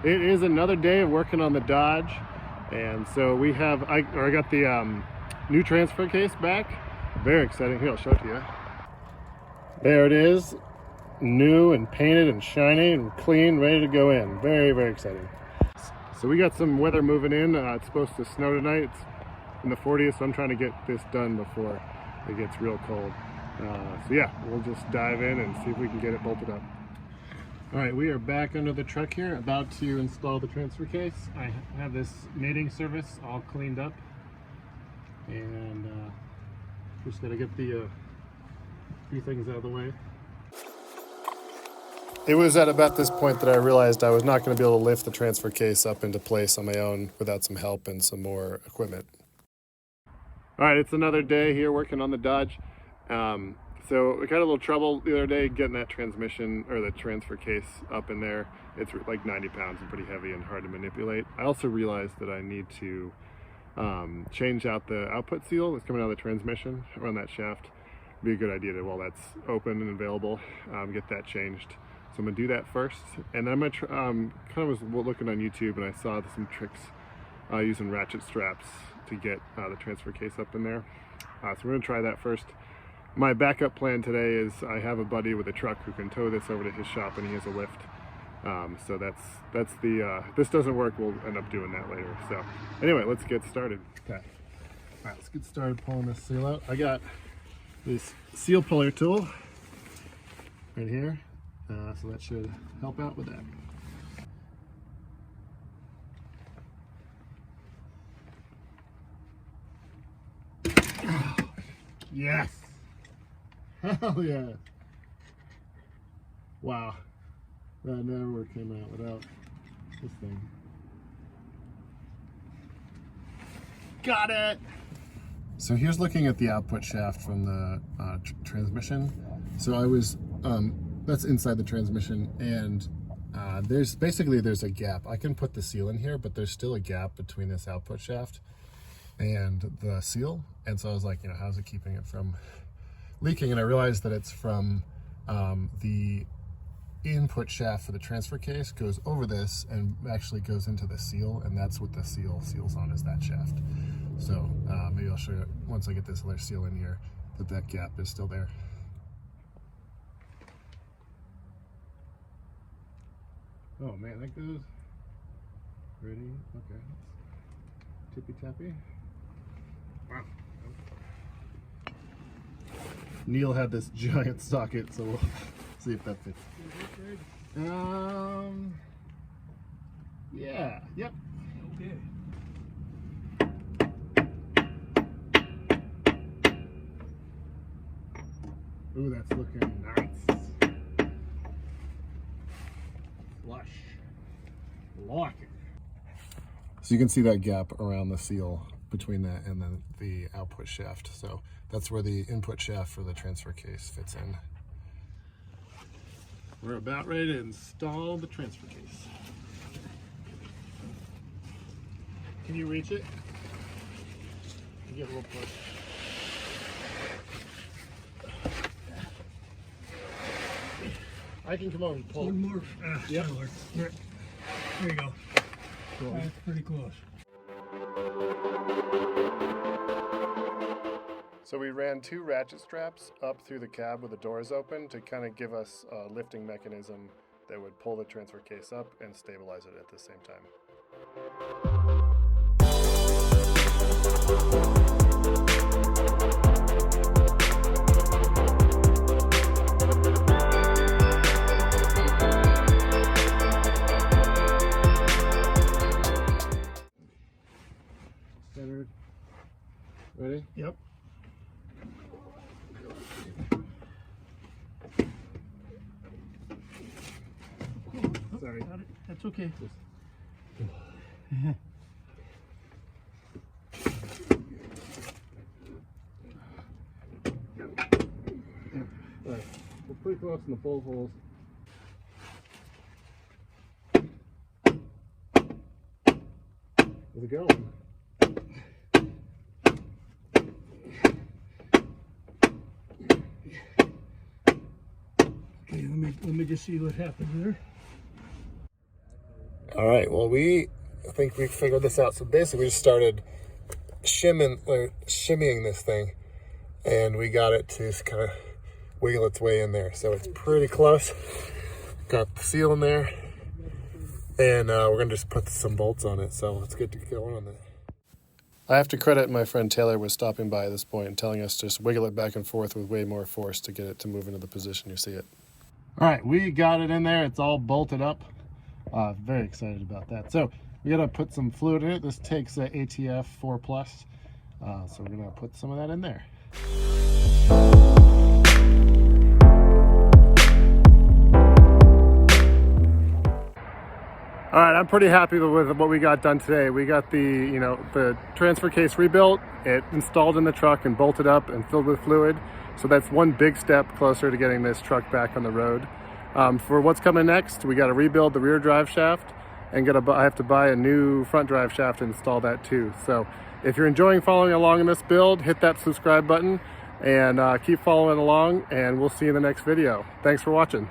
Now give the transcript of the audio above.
It is another day of working on the Dodge, and so we have, I got the new transfer case back. Very exciting. Here, I'll show it to you. There it is, new and painted and shiny and clean, ready to go in. Very, very exciting. So we got some weather moving in. It's supposed to snow tonight. It's in the 40s, so I'm trying to get this done before it gets real cold. So yeah, we'll just dive in and see if we can get it bolted up. All right, we are back under the truck here, about to install the transfer case. I have this mating service all cleaned up, and just gotta get the few things out of the way. It was at about this point that I realized I was not going to be able to lift the transfer case up into place on my own without some help and some more equipment. All right, it's another day here working on the Dodge. So we got a little trouble the other day getting that transmission or the transfer case up in there. It's like 90 pounds and pretty heavy and hard to manipulate. I also realized that I need to change out the output seal that's coming out of the transmission around that shaft. It'd be a good idea to, while that's open and available, get that changed. So I'm gonna do that first, and then I'm gonna kind of was looking on YouTube and I saw some tricks using ratchet straps to get the transfer case up in there. So we're gonna try that first. My backup plan today is I have a buddy with a truck who can tow this over to his shop, and he has a lift. So that's the, this doesn't work, we'll end up doing that later. So anyway, let's get started. Okay. All right, let's get started pulling this seal out. I got this seal puller tool right here. So that should help out with that. Yes! Hell yeah! Wow. That never came out without this thing. Got it! So here's looking at the output shaft from the transmission. So I was, that's inside the transmission, and there's a gap. I can put the seal in here, but there's still a gap between this output shaft and the seal. And so I was like, how's it keeping it from leaking? And I realized that it's from the input shaft for the transfer case goes over this and actually goes into the seal, and that's what the seals on, is that shaft. So maybe I'll show you once I get this other seal in here that gap is still there. Oh man, that goes ready. Okay, tippy tappy. Wow. Neil had this giant socket, so we'll see if that fits. Yeah, yep. Okay. Ooh, that's looking nice. Flush. Like it. So you can see that gap around the seal between that and then the output shaft. So that's where the input shaft for the transfer case fits in. We're about ready to install the transfer case. Can you reach it? You get a little push. I can come over and pull. One more. Yep. There you go. Cool. That's pretty close. So we ran 2 ratchet straps up through the cab with the doors open to kind of give us a lifting mechanism that would pull the transfer case up and stabilize it at the same time. Centered. Ready? Yep. Sorry. That's okay. Alright, we're pretty close in the pull holes. How's it going? Okay, let me just see what happens there. All right, well, I think we figured this out. So basically we just started shimmying this thing, and we got it to kind of wiggle its way in there. So it's pretty close. Got the seal in there, and we're gonna just put some bolts on it. So let's get going on that. I have to credit my friend Taylor with stopping by at this point and telling us to just wiggle it back and forth with way more force to get it to move into the position you see it. All right, we got it in there. It's all bolted up. Very excited about that. So we gotta put some fluid in it. This takes a ATF 4+. So we're gonna put some of that in there. All right, I'm pretty happy with what we got done today. We got the transfer case rebuilt, it installed in the truck and bolted up and filled with fluid. So that's one big step closer to getting this truck back on the road. For what's coming next, we got to rebuild the rear drive shaft, and I have to buy a new front drive shaft and install that too. So if you're enjoying following along in this build, hit that subscribe button and keep following along, and we'll see you in the next video. Thanks for watching.